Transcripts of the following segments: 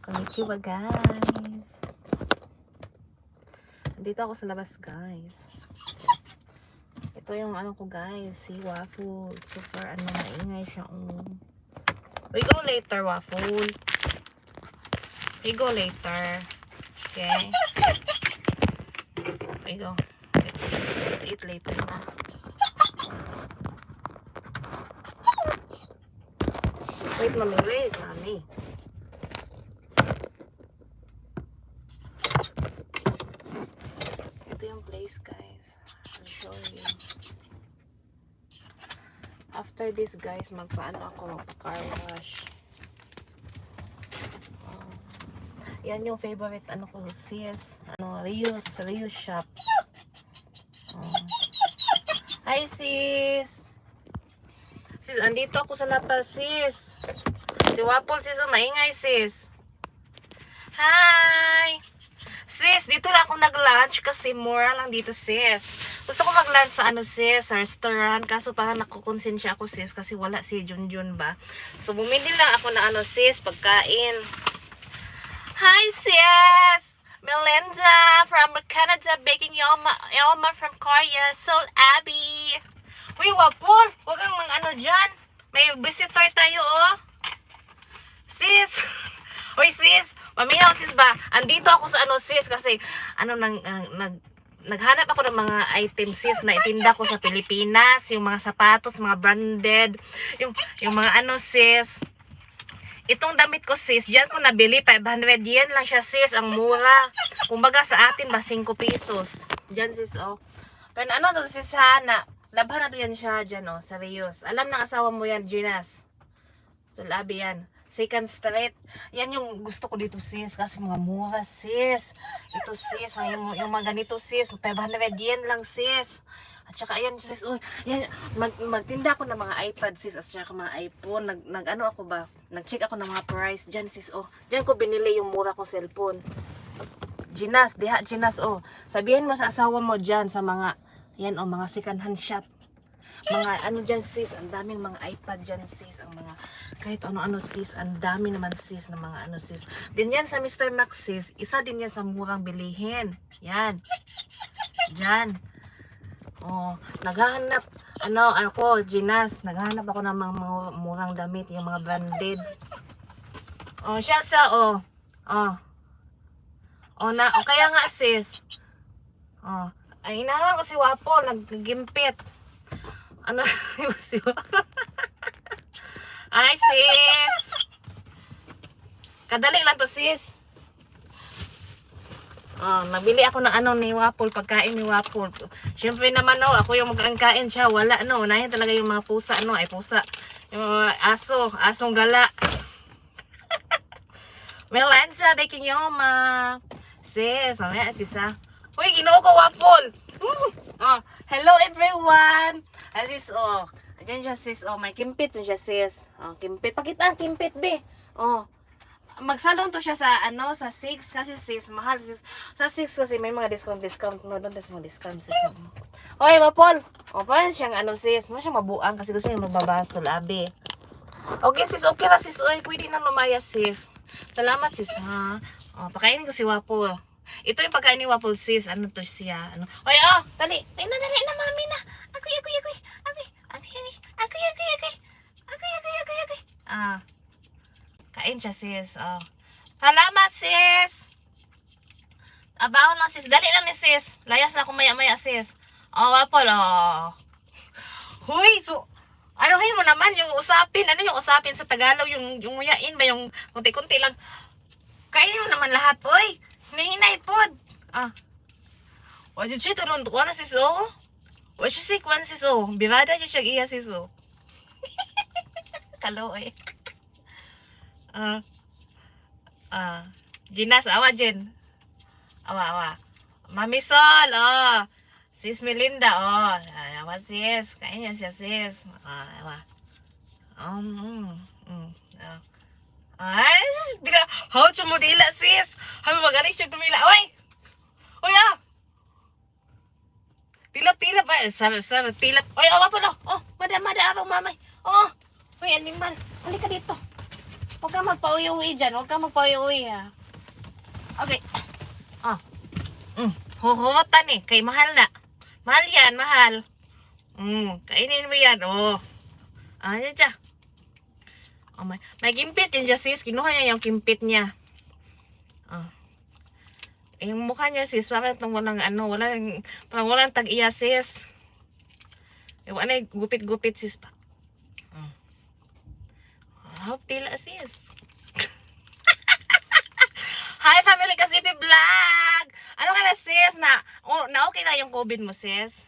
Konnichiwa guys. Dito ako sa labas guys. Ito yung ano ko guys, si Waffle. Super ano, maingay siya. We go later Waffle. We go later. Okay. We go. Let's eat later na. Wait mami, wait mami. Ito yung place guys. I'll show you. After this guys, magpaano ako, magpa-car wash. Yan yung favorite ano ko sis, ano, reuse shop. Hi sis. Sis, andito ako sa lapas sis. Si Waffle sis, maingay sis. Hi. Sis, dito lang ako nag-lunch kasi mura lang dito sis. Gusto ko mag-lunch sa ano sis, sa restaurant. Kaso parang nakukonsensya ako sis kasi wala si Junjun ba. So bumili lang ako na ano sis, pagkain. Hi sis! Melinda from Canada baking Yoma from Korea, Seoul Abbey. Uy, Waffle! Huwag kang ano dyan. May visitor tayo, oh. Sis! Uy, sis! Paminaw, sis ba? Andito ako sa ano, sis, kasi ano, naghanap ako ng mga items, sis, na itinda ko sa Pilipinas. Yung mga sapatos, mga branded. Yung mga ano, sis. Itong damit ko sis, diyan ko nabili, 500 yen lang siya sis, ang mura. Kumbaga sa atin ba, 5 pesos. Diyan sis, oh. Pero ano to sis, Hana? Labhan na to yan siya dyan, oh, serious. Alam ng asawa mo yan, Ginas. So, labi yan. Second Street. Yan yung gusto ko dito sis, kasi mga mura sis. Ito sis, yung mga ganito sis, 500 yen lang sis. At saka ayan sis, oh, yan, magtinda ako ng mga iPad sis, at saka mga iPhone. Nag-ano ako ba? Nag-check ako ng mga price dyan sis, oh. Dyan ko binili yung mura kong cellphone. Ginas, diha Ginas, oh. Sabihin mo sa asawa mo dyan sa mga, yan oh, mga second hand shop. Mga ano dyan sis, ang daming mga iPad dyan sis, ang mga kahit ano-ano sis, ang dami naman sis ng mga ano sis. Din yan sa Mr. Max sis, isa din yan sa murang bilihin. Yan. Dyan. Oh, naghahanap ako, Ginas, naghahanap ako ng mga murang damit, yung mga branded. Oh, siya sa oh. Oh. Oh, kaya nga sis. Oh, ay inahawan ko si Waffle, naggimpit. Ano si ay sis. Kadali lang to sis. Nabili ako ng ano ni Waffle, pagkain ni Waffle. Siyempre naman no, ako yung magkain siya, wala no. Unahin talaga yung mga pusa no, ay pusa. Yung asong gala. Melanza baking Yoma. Sis, mamaya sis ha. Uy, ginoo ko Waffle. Hello everyone. Sis, oh. Ayan siya sis, oh, may kimpit siya sis. Oh, kimpit. Pakita ang kimpit be. Oh. Magsalon to siya sa ano sa 6 kasi sis mahal sis sa 6 kasi may mga discount no doon sa mga discount sis. Hoy Waffle, o pa siyang ano sis mo siya mabuang kasi gusto niya magbabasol abi. Okay sis, okay ra sis, oy pwede na lumaya sis. Salamat sis ha. Pakainin ko si Waffle. Ito yung pagkain ni Waffle sis, ano to siya ano. Oy dali na mami na. Akoy kain siya sis. Salamat sis. Abaon lang sis. Dali lang ni sis. Layas na ako maya sis. Waffle Huy, so anuhin mo naman yung usapin. Ano yung usapin sa Tagalog? Yung muyain ba? Yung kunti-kunti lang. Kainin mo naman lahat. Uy, hinahinay pod. Wajud siya tulong tuwa na sis Wajud siya kwan sis Birada siya siya iya sis Kalo Ginas, awa Jen. Awa. Mami Sol, Sis Melinda, awa sis. Kain niya siya sis. Awa. Ay, bila, how siya mo dila sis. Hami magaling siya tumila. Oy! Tilap, sabi, tilap. Apa pala? Mada, araw mamay. Uy, animal. Halika dito. Huwag kang magpa-uwi-uwi dyan. Huwag kang magpa-uwi-uwi, ha. Okay. Oh. Huhutan eh. Kay mahal na. Mahal yan, mahal. Kainin mo yan, oh. Yan siya. Oh, may kimpit yun dyan, sis. Kinuha niya yung kimpit niya. Yung mukha niya, sis, parang itong walang walang tag-iya, sis. Wala gupit-gupit, sis pa. Tila, sis. Hi, family Kasipi Vlog! Ano ka na, sis? Na okay na yung COVID mo, sis?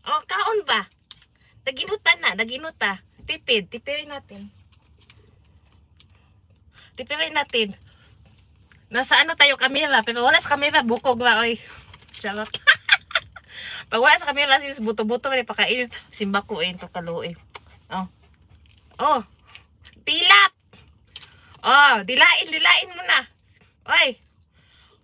Kaon ba? Naginuta. Tipirin natin. Nasa ano tayo kamera, pero wala sa kamera, bukog ba, oy. Charot. Pag wala sa kamera, sis, buto-buto rin pakain. Simba ko, to kaluoy. Tilap! Dilain mo na. Oy.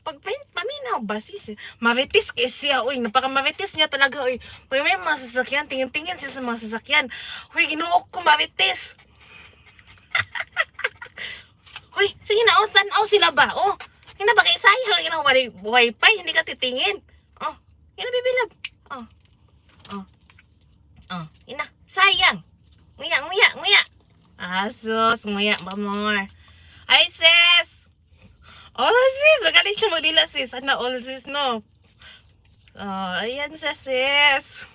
Pag paminaw ba, sis? Maritis kay siya, oy. Napaka-maritis niya talaga, oy. Pag may mga sasakyan, tingin-tingin siya sa mga sasakyan. Oy, ginuok ko maritis. Hoy, sige na, tanaw sila ba? Hindi na ba kayo sayang? Wifi, hindi ka titingin. Hindi na bibilab. Ina, sayang. Nguya. Asos, nguya ba more? Ay, sis! Sis, magaling siya magdila, sis. Ano, all sis, no? Ayan siya, sis.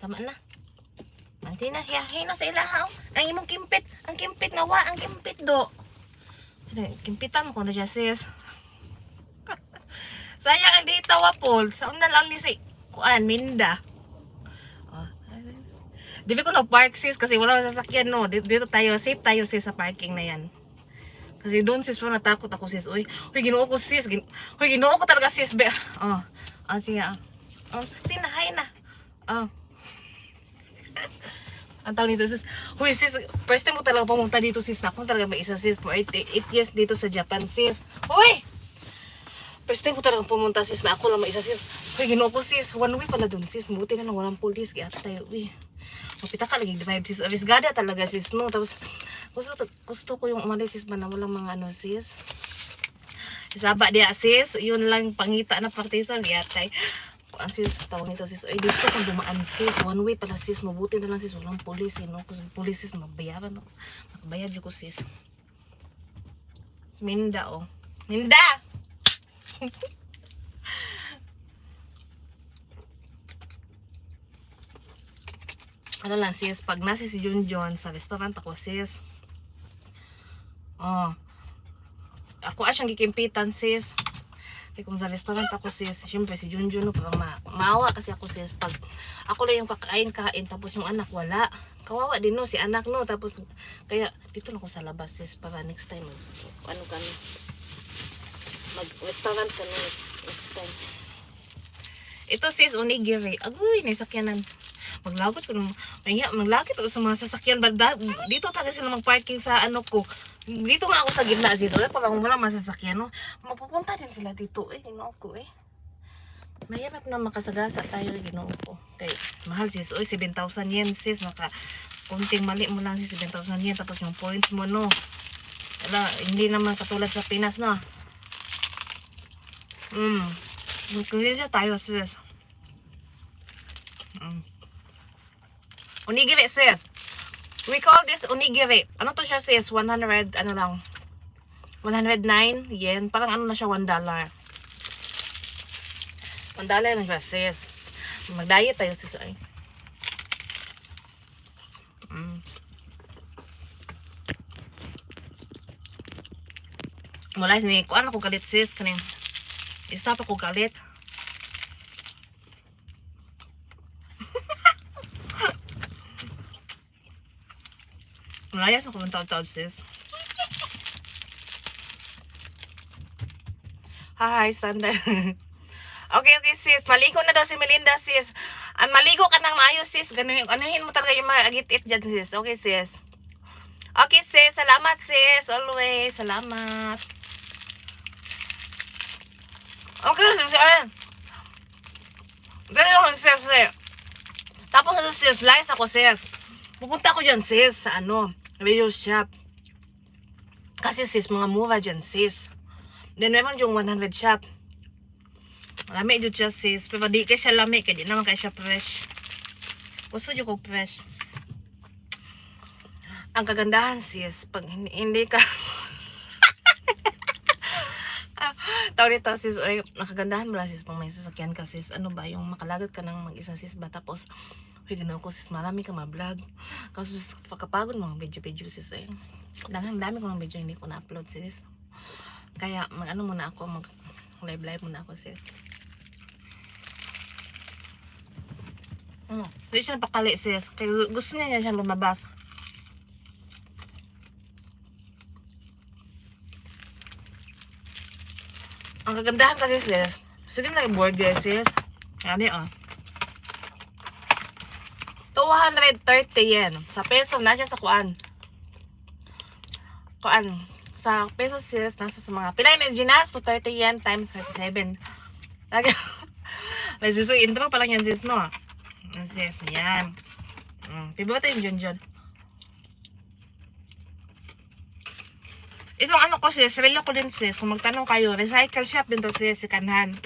Tama na. Manti na, hiyahin na sa ilahaw. Ang imong kimpit. Ang kimpit nawa. Ang kimpit do. Kimpitan ko na siya, sis. Sayang ang dito, wapol. Saan na lang ni si Minda. Di ko nag-park, sis, kasi wala sasakyan, no. Dito tayo. Safe tayo, sis, sa parking na yan. Kasi doon, sis, natakot ako, sis. Uy, ginoo ko, sis. Ginoo ko talaga, sis. Sige. Sige na, hay na. Ang tawag nito, sis. Huy, sis, first time mo talaga pumunta dito, sis. Ako talaga may isa, sis. For 8 years dito sa Japan, sis. Huy! First time ko talaga pumunta, sis, na ako lang may isa, sis. Huy, ginoo ko, sis. One way pala dun, sis. Mabuti na lang walang police. Kaya tayo, uy. Mapita ka lagi, drive, sis. Arisgada talaga, sis, no? Tapos, gusto ko yung umalis, sis, ba na walang mga ano, sis. Isaba dia, sis. Yun lang pangita na partisan. Kaya tayo. Ang sis, tawag nito, sis. Ay, dito kung dumaan, sis. One way pala, sis. Mabuti na lang, sis. Walang police, no? Kasi police, sis, mabayaran, no? Makabayad yun ko, sis. Minda, Minda! Ano lang, sis. Pag nasa si Junjun sa restaurant ako, sis. Ako siyang gikimpitan, sis. Kung sa restaurant ako, sis, syempre si Junjun, no, parang maawa kasi ako, sis. Pag ako lang yung kakain, tapos yung anak wala. Kawawa din, no, si anak, no. Tapos, kaya, dito na ako sa labas, sis, para next time, mag-restaurant ka na next time. Ito, sis, onigiri. Agoy, may sakyanan. Maglagot ko maglakit ako sa mga sasakyan. Dito talaga sila mag-parking sa ano ko. Dito nga ako sa gitna, sis. Parang wala masasakyan, no. Mapupunta din sila dito, ginoo ko, Mahirap na makasagasa tayo, ginoo ko. Okay, mahal, sis. 7,000 yen, sis. Kunting mali mo lang, sis, 7,000 yen. Tapos yung points mo, no. Wala, hindi naman katulad sa Pinas, no. Kasi siya tayo, sis. Onigiri, sis. We call this onigiri. Ano to siya, sis? 109 yen. Parang ano na siya, $1. $1 na siya, sis. Mag-diet tayo, sis. Wala, kuan ako galit, sis. Kaning isa to ko galit. Malayas ako ng taod-taod, sis. Hi, standard. Okay, sis. Maligo na daw si Melinda, sis. Maligo ka nang maayos, sis. Ganuhin mo talaga yung mga agit-it dyan, sis. Okay, sis. Okay, sis. Salamat, sis. Always. Salamat. Okay, sis. Ganyan ako, sis. Tapos sis, lies ako sis. Pupunta ako dyan sis sa video shop. Kasi sis, mga mura dyan sis. Then meron yung 100 shop. Lami dyan siya sis. Pero di kaya siya lami, kaya di naman kaya siya fresh. Gusto dyan ko fresh. Ang kagandahan sis, pag hindi ka tao dito sis, oy, nakagandahan mo lang sis pag may sasakyan ka sis, ano ba, yung makalagat ka ng mag-isa sis ba, tapos, uy, gano'n ko sis, marami ka ma-vlog, kasi pagkapagod mga video sis, oy, dami ko ng video, hindi ko na-upload sis, kaya mag-ano muna ako, mag-live muna ako sis. Hindi siya napakali sis, kaya gusto niya siyang lumabas. Ang kagandahan kasi sis, sige na yung burger sis. Ano yun? 230 yen. Sa peso, nasa sa kuan. Sa peso sis, nasa sa mga Pinay na ginas, 230 yen times 37. Lagi. Sis, so intro pa lang yan sis, no? Sis, yan. Pibote yung dyan. Itong ano ko sis, sarili ko din sis, kung magtanong kayo, recycle shop din to sis, si Kanhan.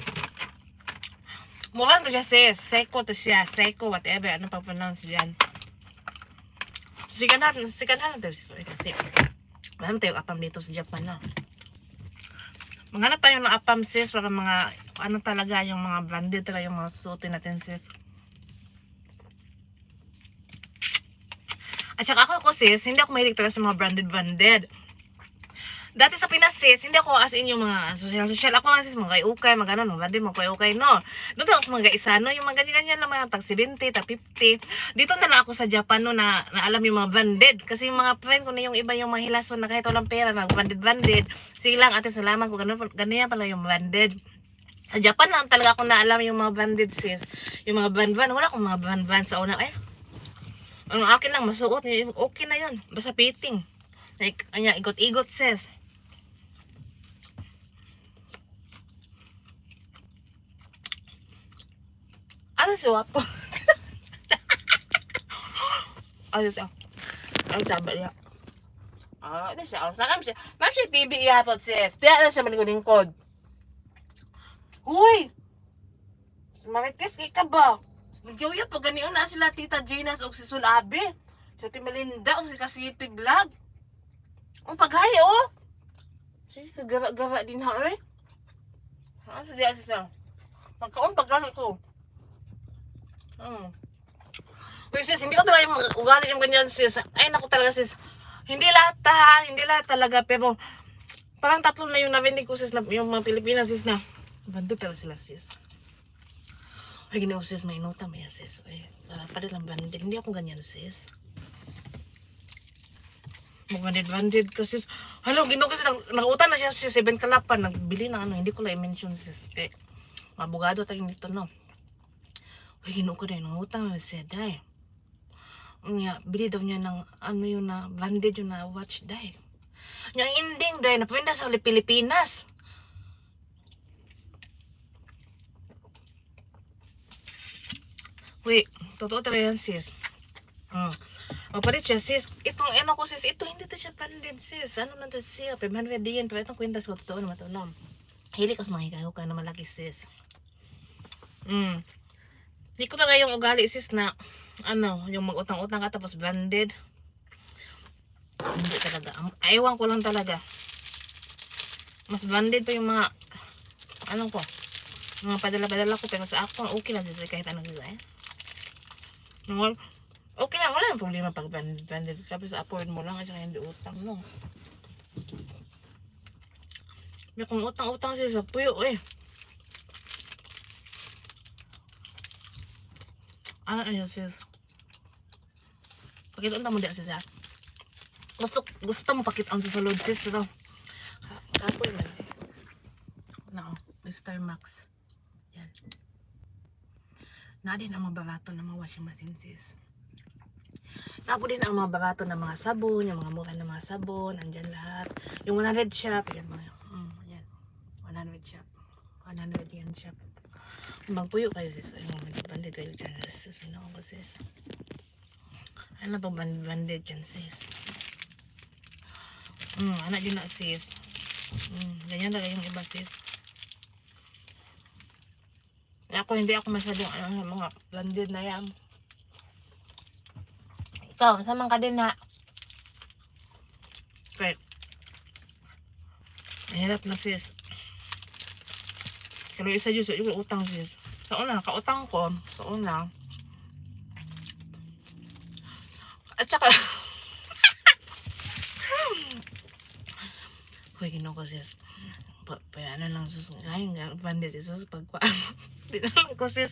Mukha to siya sis, Seiko to siya, Seiko, whatever, ano pa pronounce dyan. Si Kanhan to sis, kasi, alam tayo apam dito sa Japan, no? Maghanap tayo ng apam sis, para mga, ano talaga, yung mga branded talaga, yung mga suotin natin sis. At saka ako sis, hindi ako mahilig talaga sa mga branded. Dati sa Pinas sis, hindi ako as in yung mga social. Ako lang sis, mga ukay, mga ganun, mga din, mga ukay, no. Doon ako sa mga isano, yung mga ganyan lang, mga tag 70, tag 50. Dito na lang ako sa Japan, no, na alam yung mga branded. Kasi yung mga friend ko na yung iba yung mga hilason na kahit walang pera, mga branded. Silang ate salamat ko, ganyan pala yung branded. Sa Japan lang talaga ako na alam yung mga branded sis. Yung mga brand, wala akong mga brand sa una. Ang akin lang, masuot, okay na yun. Basta fitting. Like, igot-igot sis. Ano si Wapo? Ano siya? Ang sabi niya. Ano siya? Nakam siya TV ihapot sis. Tiya na siya malingkod. Huy! Marites kay ka ba? Nagyawya pa ganiyon na sila Tita Ginas o si Sulabi. Si Timelinda o si Kasipi Vlog. Ang paghay oh! Sige, gara-gara din ha eh. Ano siya? Magkaon pagkano ko. Uy sis, hindi ko talaga yung ugali yung ganyan sis. Ay naku talaga sis. Hindi lahat talaga. Pero parang tatlo na yung narinig ko sis na yung mga Pilipinas sis na bando talaga sila sis. Ay ginawa sis, may nota may sis. Ay, padalang banded. Hindi ako ganyan sis. Mga banded ka sis. Halo, ginawa kasi nag-utang na siya sis 7 kalapan. Nagbili ng hindi ko lang i-mention sis. Eh, mabugado tayo nito no. Uy, ginawa ko na yung utang na siya dahil. Bili daw niya ng yun na banded yun na watch dahil. Yung ending dahil napinda sa Pilipinas. Uy, totoo talaga yan sis. Mapalit siya sis. Itong ko sis, ito hindi to siya banded sis. Ano na to siya? 500 din. Pero itong kwintas ko, totoo naman to no. Hili ko sa mga hikahukan na malaki sis. Di ko talaga yung ugali sis na yung mag-utang-utang ka tapos branded. Hindi talaga. Ewan ko lang talaga. Mas branded pa yung mga mga padala-padala ko, pero sa ako okay lang sis kahit anong sila okay lang, wala nang problema pag branded. Sabi sa afford mo lang at saka hindi utang no. May kung utang-utang sis sa puyo ano yun sis? Pakita mo din sis ha? Gusto mo pakita ang susulod sis pero kapoy man no, Mr. Max yan na din ang mga barato ng mga washing machine sis. Tapo din ang mga barato ng mga sabon, yung mga mura ng mga sabon, andyan lahat. Yung 100 shop, yan mga yan 100 shop, 100 yen shop. Magpuyo kayo sis. Ay, bandit kayo dyan sis. Ano ko sis? Ano ba bandit dyan sis? Anak yun na sis. Ganyan talaga yung iba sis. Hindi ako masyadong mga bandit na yan. Ikaw, samang ka din na. Okay. Mahirap na sis. Pero isa dyan yung utang sis. Sa una, kautang ko. Sa una. At saka, huwag ginaw ko sis. Ano lang sus. Ay, bandit sus. Pagpaan. Di na lang ko sis.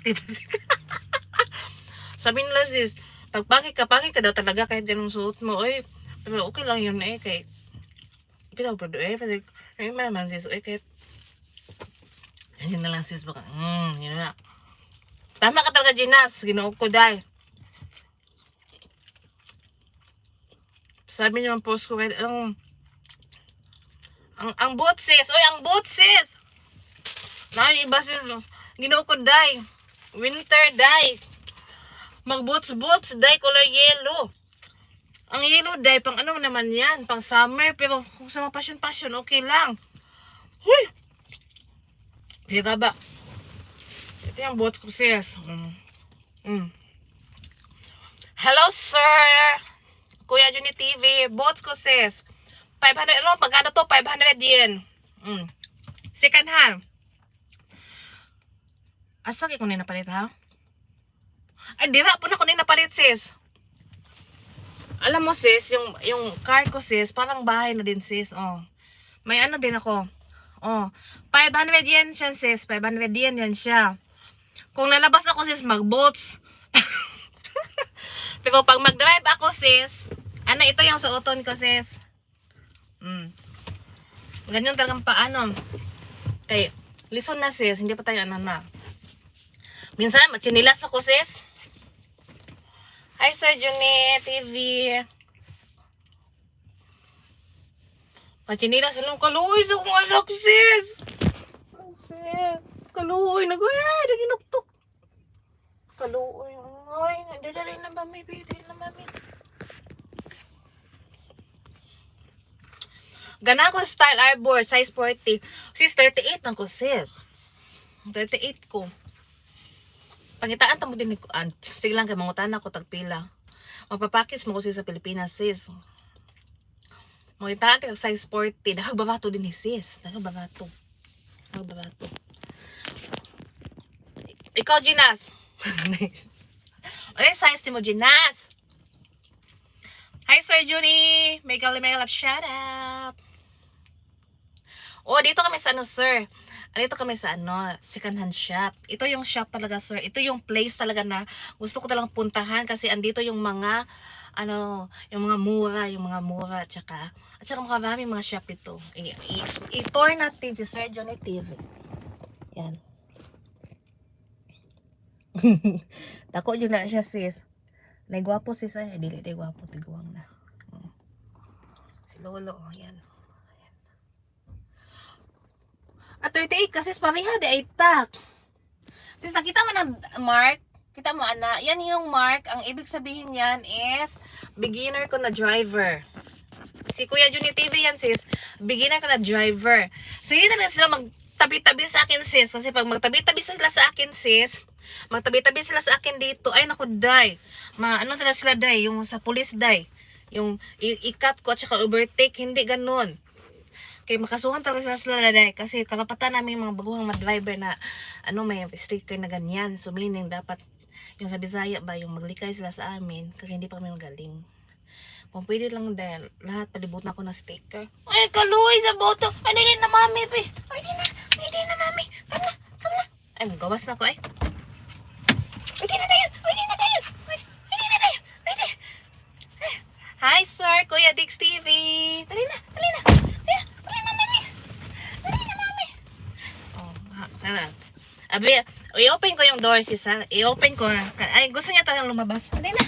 Sabi nila sis, pagpangit ka daw talaga kahit ganong suot mo. Oy, pero okay lang yun eh. Kahit, kita ko pwede eh. Pwede, ay man sis. Oy, kahit, yun na lang sis. Baka, yun na. Tama ka talaga, Ginas. Ginawa ko dahil. Sabi niyo ang post ko kahit ang boot sis. Oy, ang boot sis. Iba sis. Ginawa ko dye. Winter dye. Mag boots dye color yellow. Ang yellow dye pang ano naman yan, pang summer, pero kung sa mga passion okay lang. Huy. Pira ba? Ito yung boots ko sis. Hello sir. Kuya Juni TV, boots ko sis. 500, pagkano to? 500 yen. Second hand. Asa ko na napalit ha? Ay, dira po na ko na napalit sis. Alam mo sis, yung car ko sis, parang bahay na din sis. Oh. May ano din ako. Oh, 500 yen siya sis. 500 yen yan siya. Kung lalabas ako sis, mag-boats. Pero pag mag-drive ako sis, ito yung suoton ko sis. Ganyan talagang paano. Kay, listen na sis, hindi pa tayo na. Minsan, chinilas ako sis. Hi Sir Juni TV. Chinilas, alam, kaluoy sa kong anak sis. Sis, kaluoy, naginuktok. Kaluoy, ay, hindi na rin na mami, Ganang ko style arbor, size 40. Sis, 38 lang ko, sis. 38 ko. Pangitaan tamo din ko. Sige lang kay mangutan ako tagpila. Magpapakis mo ko sis sa Pilipinas, sis. Mangitaan kay size 40. Nakagbabato din ni sis. Nakagbabato. Ikaw, Ginas. Ano size ti mo, Ginas? Hi, Sir Juni. Mega love shout out. Oh, dito kami sa sir. Dito kami sa second hand shop. Ito yung shop talaga, sir. Ito yung place talaga na gusto ko talagang puntahan kasi andito yung mga yung mga mura, at saka maraming mga shop ito. I-tour natin si Sir Johnny TV. Yan. Tako yun na siya, sis. May gwapo sis ay, dili gwapo, tiguang na. Si Lolo, yan. At 38 kasi pareha di ay tak. Sis, nakita mo ng mark? Kita mo, yan yung mark. Ang ibig sabihin yan is beginner ko na driver. Si Kuya Juni TV yan, sis. Beginner ko na driver. So, hindi na sila magtabi-tabi sa akin, sis. Kasi pag magtabi-tabi sila sa akin, sis, magtabi-tabi sila sa akin dito, ay naku, die. Ano talaga sila die? Yung sa police die. Yung i-cut ko at saka overtake, hindi ganun. Kaya makasuhan talaga sila die. Kasi karapatan namin mga baguhang driver na may sticker na ganyan. So meaning dapat yung sa Bisaya ba, yung maglikay sila sa amin kasi hindi pa kami magaling. Kung pwede lang dahil lahat palibot na ako ng sticker. Ay, kaluoy sa boto. Ay, hindi na mami, pe. Ay, hindi na mami. Come na. Ay, magawas na ako, ay. Hindi na tayo. Hi, sir. Kuya Dix TV. Dali na. Dali na, mami. Oh, Abi, i-open ko yung door, sis, ha? I-open ko. Ay, gusto niya talagang lumabas. Dali na.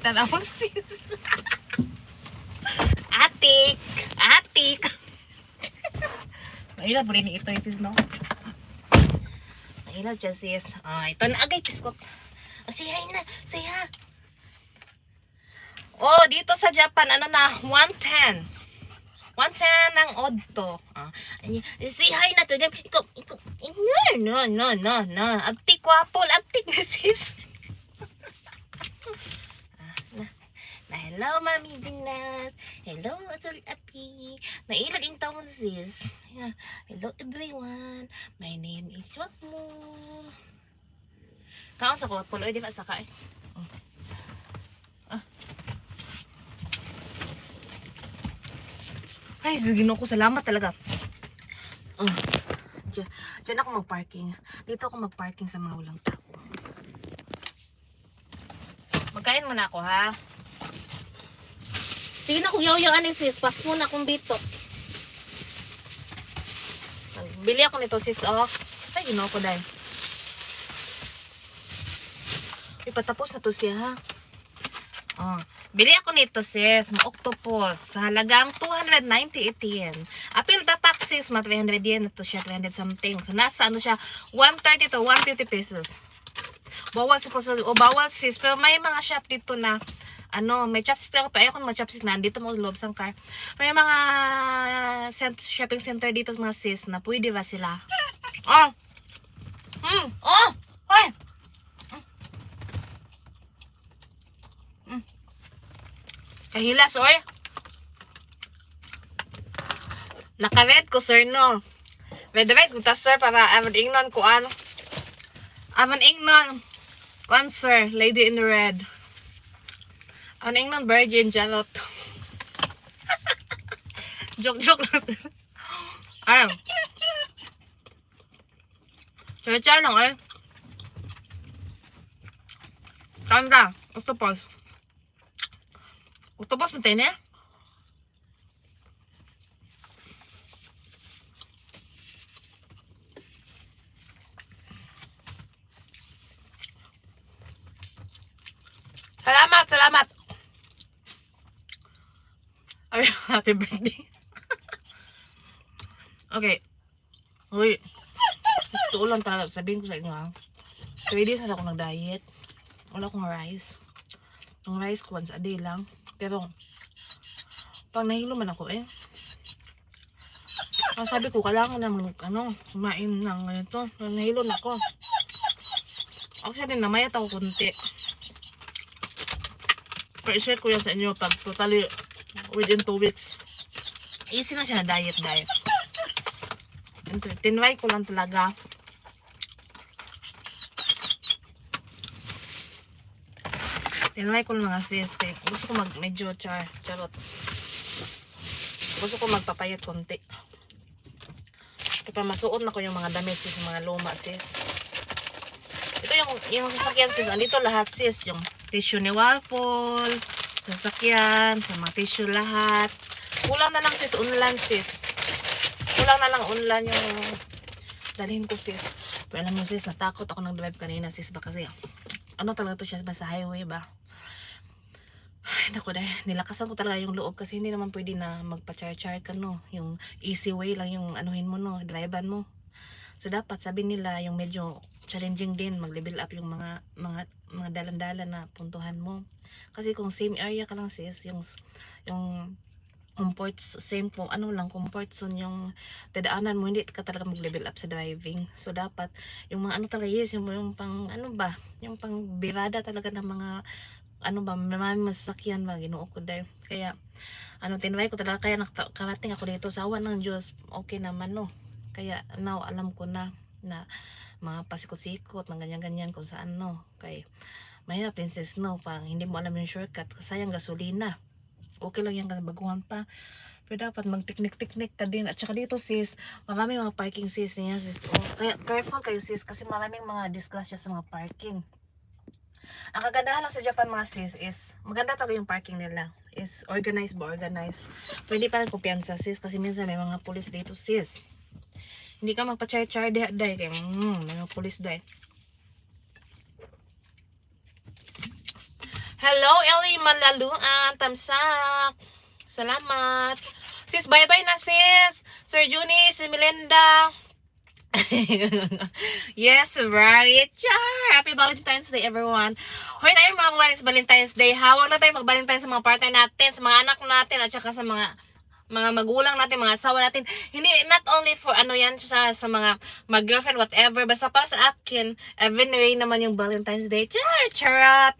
Tanawon sis. Atik. Atik. Mahila po rin ito sis, no? Mahila siya sis. Ito na agay piskot. Say hi na. Say hi. Oh, dito sa Japan, ano na, 110. 110 ang odd to. Say hi na to them. Ikaw, no. Abtik wapol, abtik na sis. Hello, Mami Dinas. Hello, Atul Api. Nailad in taon sis. Hello, everyone. My name is Wakmo. Kaon sa ko, wapol. Di ba saka eh. Ay, Gino ko, salamat talaga. Diyan ako mag-parking. Dito ako mag-parking sa mga walang tao. Magkain muna ako, ha? Sige na, kung yaw-yawan ni sis. Pas muna akong dito. Bili ako nito, sis. Ay, Gino ko dahil. Ipatapos na to siya, ha? Bili ako nito sis, octopus, sa halagang 298 yen. Apil the taxes, 300 yen, ito siya, 300 something. So, nasa ano siya, 130 to 150 pesos. Bawal sis, pero may mga shop dito na, may chopstick ako, pero ayoko naman chopstick na, dito mo sa loob ng car. May mga shopping center dito mga sis, na pwede ba sila? Ay! Kahilas, oy. Nakawed ko, sir, no. Wed ko ta, sir, para aman ingnon ko, Aman ingnon. Kuan, sir, lady in the red. Aman ingnon, virgin, charot. Joke lang, sir. Char lang, ay. Kanda, octopus. Octopus mo tayo na? Salamat! Ay, happy birthday. Okay. Uy. Ito ulan talaga. Sabihin ko sa inyo, ha. 3 days na ako nag-diet. Wala akong rice. Ang rice ko once a day lang. Pero, pag nahilo man ako sabi ko, kailangan naman, kumain ng ganito. Nahilo na ako. Actually, namayat ako kunti. Pero i-share ko yan sa inyo pag totally within 2 weeks. Easy na siya na diet. Tinry ko lang talaga. Tinry ko lang mga sis. Kaya gusto ko medyo charot. Gusto ko magpapayat konti. Kaya masuot na ko yung mga damit sis, mga luma sis. Ito yung sasakyan sis. Andito lahat sis. Yung tissue ni Waffle, sasakyan, sa mga tissue lahat. Kulang na lang sis, unlan sis. Kulang na lang unlan yung dalhin ko sis. Pero alam mo sis, natakot ako nang drive kanina sis ba kasi talaga to siya ba sa highway ba? Ay, naku dahil, nilakasan ko talaga yung loob kasi hindi naman pwede na magpa-char-char ka, no. Yung easy way lang yung anuhin mo, no, drivean mo. So, dapat sabi nila yung medyo challenging din, mag-level up yung mga dalan-dalan na puntuhan mo. Kasi kung same area ka lang sis, yung comfort, same kung comfort zone yung dadaanan mo, hindi ka talaga mag-level up sa driving. So, dapat, yung mga talaga yung pang, yung pang birada talaga ng mga may masakyan ba, Ginoo ko dahil. Kaya, tinry ko talaga, kaya nakarating ako dito sa awan ng Diyos, okay naman, no. Kaya, now, alam ko na mga pasikot-sikot, mga ganyan-ganyan, kung saan, no. Kaya, mahirap, princess, no, pang hindi mo alam yung shortcut, sayang gasolina. Okay lang yung baguhan pa. Pero dapat mag-tiknik-tiknik ka din. At saka dito, sis, maraming mga parking sis niya, sis. Kaya, careful kayo, sis, kasi maraming mga disgrasya sa mga parking. Ang kagandahan lang sa Japan mga sis is maganda talaga yung parking nila, is organized. Pwede pa rin kumpiyansa sis kasi minsan may mga pulis dito sis. Hindi ka magpa-char-char kaya may mga pulis Hello, Ellie Malaluan, Tamsak. Salamat. Sis, bye-bye na sis. Sir Juni, si Melinda. Yes, right. Char! Happy Valentine's Day, everyone. Hoy tayo mga Valentine's Day, ha? Huwag na tayo mag-Valentine's sa mga partner natin, sa mga anak natin, at saka sa mga magulang natin, mga asawa natin. Hindi, not only for ano yan, sa mga girlfriend, whatever. Basta pa sa akin, every day naman yung Valentine's Day. Char! Charot!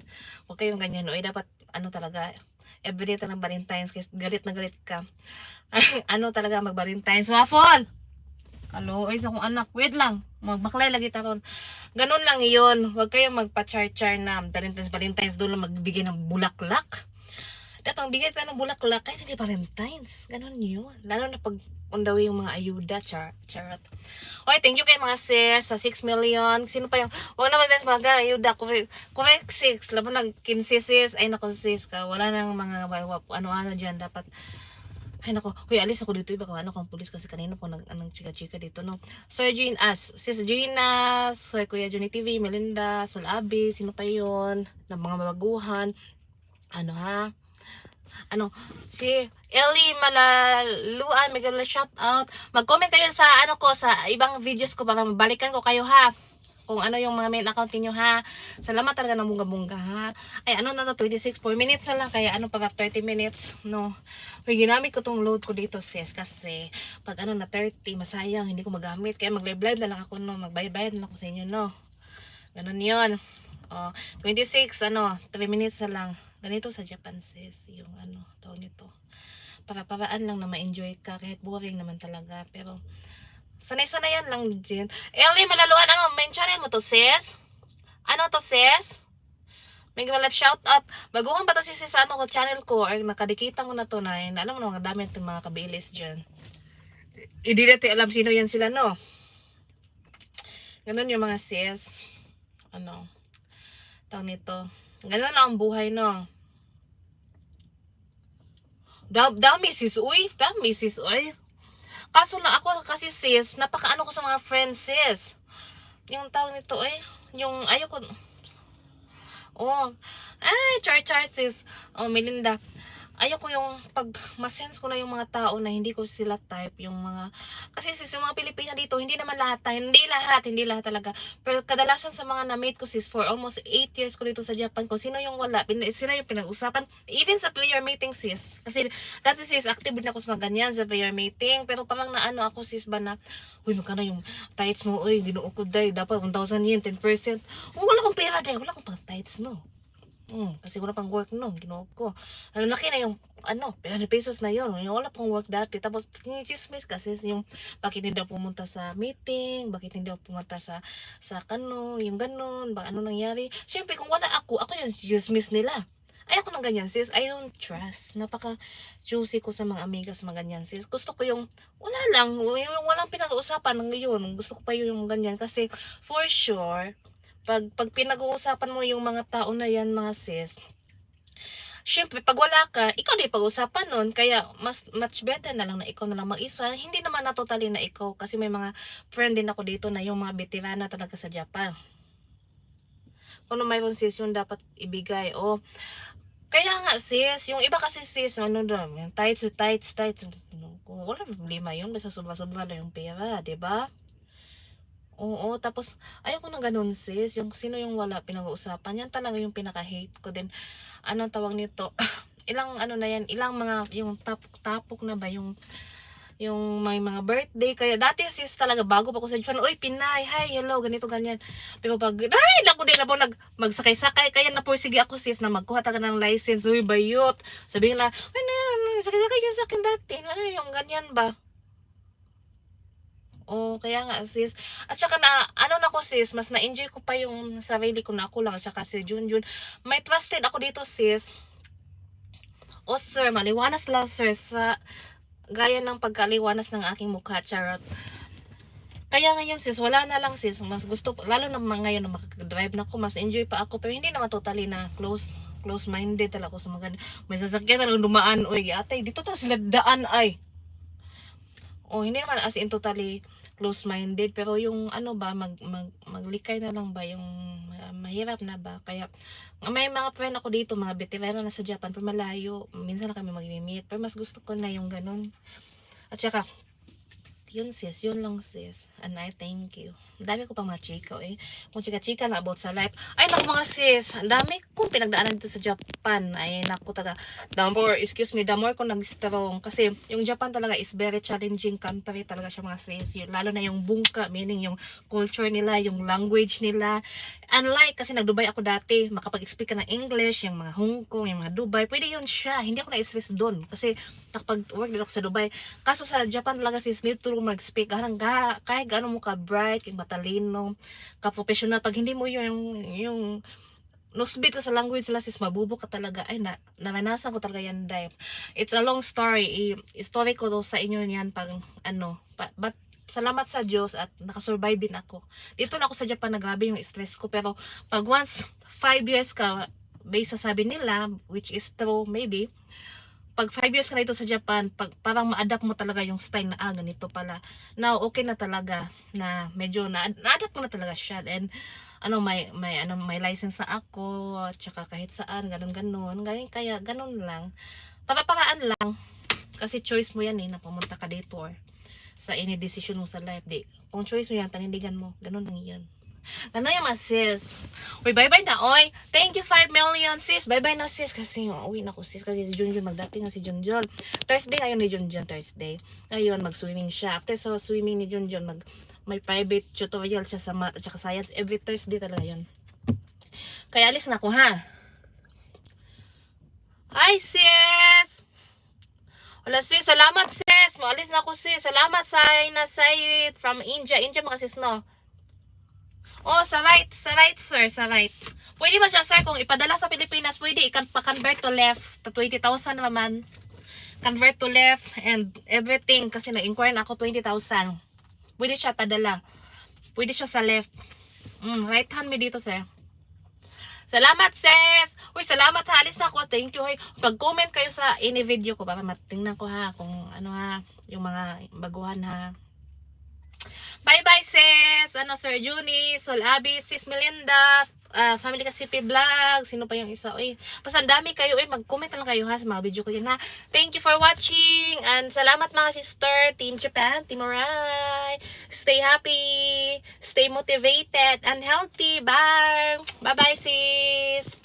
Huwag kayong ganyan, oy. Dapat, ano talaga, everyday talagang Valentine's, kasi galit na galit ka. Ano talaga, mag-Valentine's. Waffle! Kaloy sa kong anak. Wait lang. Magbaklay lagi taron. Ganun lang yun. Huwag kayong magpa-char-char na Valentine's doon lang magbigay ng bulaklak. Dapat ang bigay tayo ng bulaklak kahit hindi Valentine's. Ganun yun. Lalo na pag undawi yung mga ayuda. Charot. Okay, thank you kay mga sis sa 6 million. Sino pa yung huwag naman tayo sa mga ayuda. Correct 6. Labo nag 15 sis. Ay nako sis ka. Wala nang mga ano-ano dyan. Dapat ay nako, huy alis ako dito, baka ano kang pulis kasi kanina po anong chika-chika dito, no. Sir Jean, Sis Gina, Sir Kuya Johnny TV, Melinda, Sol Abi, sino pa yon ng mga baguhan, ano ha, ano, si Ellie Malaluan, Miguel shout out, mag-comment kayo sa ano ko, sa ibang videos ko para mabalikan ko kayo ha, kung ano yung mga main account niyo ha. Salamat talaga ng bunga-bunga ha. Ay ano na to, 26 4 minutes na lang, kaya ano pa 30 minutes no. May ginamit ko tong load ko dito sis kasi pag ano na 30 masayang hindi ko magamit, kaya mag-live na lang ako no, magbayad na lang ako sa inyo no. Ganun 'yon. Oh, 26 3 minutes na lang. Ganito sa Japan sis, yung ano tawag nito. Para-paraan lang na ma-enjoy ka kahit boring naman talaga, pero sanay-sanayan lang din. Ellie Malaluan, ano, mention mo to sis? Ano to sis? May live shout out. Baguhan ba to sis sa ano ko channel ko or nakadikitan ko na to na yun. Alam mo na mga dami itong mga kabilis dyan. Hindi natin alam sino yan sila no. Ganun yung mga sis. Ano. Tawag nito. Ganun lang ang buhay no. Dami sis uy. Dami sis uy. Kaso lang ako kasi sis, napakaano ko sa mga friends sis. Yung tawag nito yung ayoko. Oh, ay, char sis. Oh, Melinda. Ayoko yung pag masense ko na yung mga tao na hindi ko sila type, yung mga kasi sis yung mga Pilipina dito, hindi naman lahat tayo, hindi lahat talaga. Pero kadalasan sa mga na-meet ko sis for almost 8 years ko dito sa Japan, kung sino yung wala, sila yung pinag-usapan, even sa player meeting sis. Kasi dati sis active din ako sa mga ganyan sa player meeting, pero parang naano ako sis ba na uy, magkano yung tights mo, uy, ginuo ko day, dapat 1,000 yen, 10%. Oh, wala akong pera day, wala akong pang tights mo. Kasi wala pang work no, ginoo ko. Ano laki na yung pero pesos na yun. Yung wala pang work dati. Tapos chismis kasi yung bakit hindi daw pumunta sa meeting, bakit hindi daw pumunta sa kano, yung ganon, ba ano nangyari. Siyempre kung wala ako yung chismis nila. Ay ako nang ganyan sis, I don't trust. Napaka juicy ko sa mga amigas mga ganyan sis. Gusto ko yung wala lang, yung walang pinag-uusapan ngayon. Gusto ko pa yung ganyan kasi for sure pag pinag-uusapan mo yung mga tao na yan, mga sis, syempre, pag wala ka, ikaw din pag-uusapan nun. Kaya, much better na lang na ikaw na lang mag-isa. Hindi naman na totally na ikaw. Kasi may mga friend din ako dito na yung mga veterana talaga sa Japan. Kung mayroon sis, yung dapat ibigay. O, kaya nga sis, yung iba kasi sis, ano daw, tights. Kung wala problema yun, basta sobra-sobra lang yung pera, 'di ba? Oo, tapos ayoko ng ganun sis, yung sino yung wala pinag-uusapan, yan talaga yung pinaka-hate ko din. Anong tawag nito? Ilang ano na yan, ilang mga yung tapok na ba yung may mga birthday. Kaya dati sis talaga bago pa ako sa Japan, uy Pinay, hi, hello, ganito ganyan. Pero pag ay naku din na po magsakay-sakay, kaya na po sige ako sis na magkuha taga ng license, uy bayot. Sabihin na, ay na, sakay-sakay yun sa akin dati. Ano yung ganyan ba? Oh, kaya nga sis. At saka na, ano na ko sis, mas na-enjoy ko pa yung sarili ko na ako lang. At saka si Junjun. May trusted ako dito sis. Oh sir, maliwanas lang sir sa gaya ng pagkaliwanas ng aking mukha, charot. Kaya ngayon sis, wala na lang sis. Mas gusto ko, lalo na ngayon na makakadrive na ako, mas enjoy pa ako. Pero hindi naman totally na close-minded talaga ako sa mga may sasakyan talagang dumaan. Uy, ate, dito to sila daan ay. Oh, hindi naman as in totally close-minded, pero yung ano ba maglikay na lang ba yung mahirap na ba. Kaya may mga friend ako dito, mga veterano na sa Japan, pero malayo. Minsan na kami mag-meet, pero mas gusto ko na yung ganun. At saka, yun sis, yun lang sis. And I thank you. Ang dami ko pang mga chika eh. Kung chika-chika na about sa life. Ay naku mga sis, ang dami kong pinagdaanan dito sa Japan. Ay naku talaga. The more ko nag-strong. Kasi yung Japan talaga is very challenging country talaga siya mga sis. Yun, lalo na yung bungka, meaning yung culture nila, yung language nila. Unlike, kasi nag-Dubai ako dati, makapag-speak ka ng English, yung mga Hong Kong, yung mga Dubai, pwede yun siya. Hindi ako na-stress doon. Kasi nakapag-work din ako sa Dubai. Kaso sa Japan talaga sis, need to mag-speak. Kahit gaano mo ka-bright, yung matalino, ka-professional. Pag hindi mo yung nosbit ka sa language nila sis, mabubo ka talaga. Ay, naranasan ko talaga yan, dahil. It's a long story. Story ko to sa inyo yan pag, but salamat sa Diyos at nakasurvive din ako. Dito na ako sa Japan, grabe yung stress ko. Pero pag once 5 years ka, based sa sabi nila, which is true, maybe, pag 5 years ka na dito sa Japan, parang ma-adapt mo talaga yung style na, ganito pala. Now, okay na talaga, na medyo na-adapt mo na talaga siya. And, may license na ako, tsaka kahit saan, ganun. Kaya, ganun lang. Paraan lang. Kasi choice mo yan na pumunta ka dito or sa any decision mo sa life. Kung choice mo yan, panindigan mo. Ganun lang yan. Ano yung mga sis? Uy, bye-bye na, oy. Thank you 5 million, sis. Bye-bye na, sis. Kasi, uwi na ko, sis. Kasi si Junjun, magdating na si Junjun. Thursday ngayon ni Junjun, Thursday. Ngayon, mag-swimming siya. After sa swimming ni Junjun, may private tutorial siya sa math at saka science. Every Thursday talaga yun. Kaya alis na ako, ha? Hi, sis! Wala, sis. Salamat, sis. Maalis na ako, sis. Salamat sa inasayit from India. India mga sis, no? Oh, sa right, sir, sa right. Pwede ba siya, sir, kung ipadala sa Pilipinas, pwede pa-convert to left, to 20,000 naman. Convert to left and everything, kasi na-inquire na ako 20,000. Pwede siya padala. Pwede siya sa left. Right hand me dito, sir. Salamat, sis! Uy, salamat ha. Alis na ako. Thank you. Pag-comment kayo sa any video ko para matingnan ko ha, kung yung mga baguhan ha. Bye-bye, sis! Sir Juni, Sol Abi, sis Melinda, Family Kasipi Vlog, sino pa yung isa? Uy, basta dami kayo. Mag-comment lang kayo ha sa mga video ko din ha. Thank you for watching, and salamat mga sister, Team Japan, Team Arai. Stay happy, stay motivated, and healthy. Bye! Bye-bye, sis!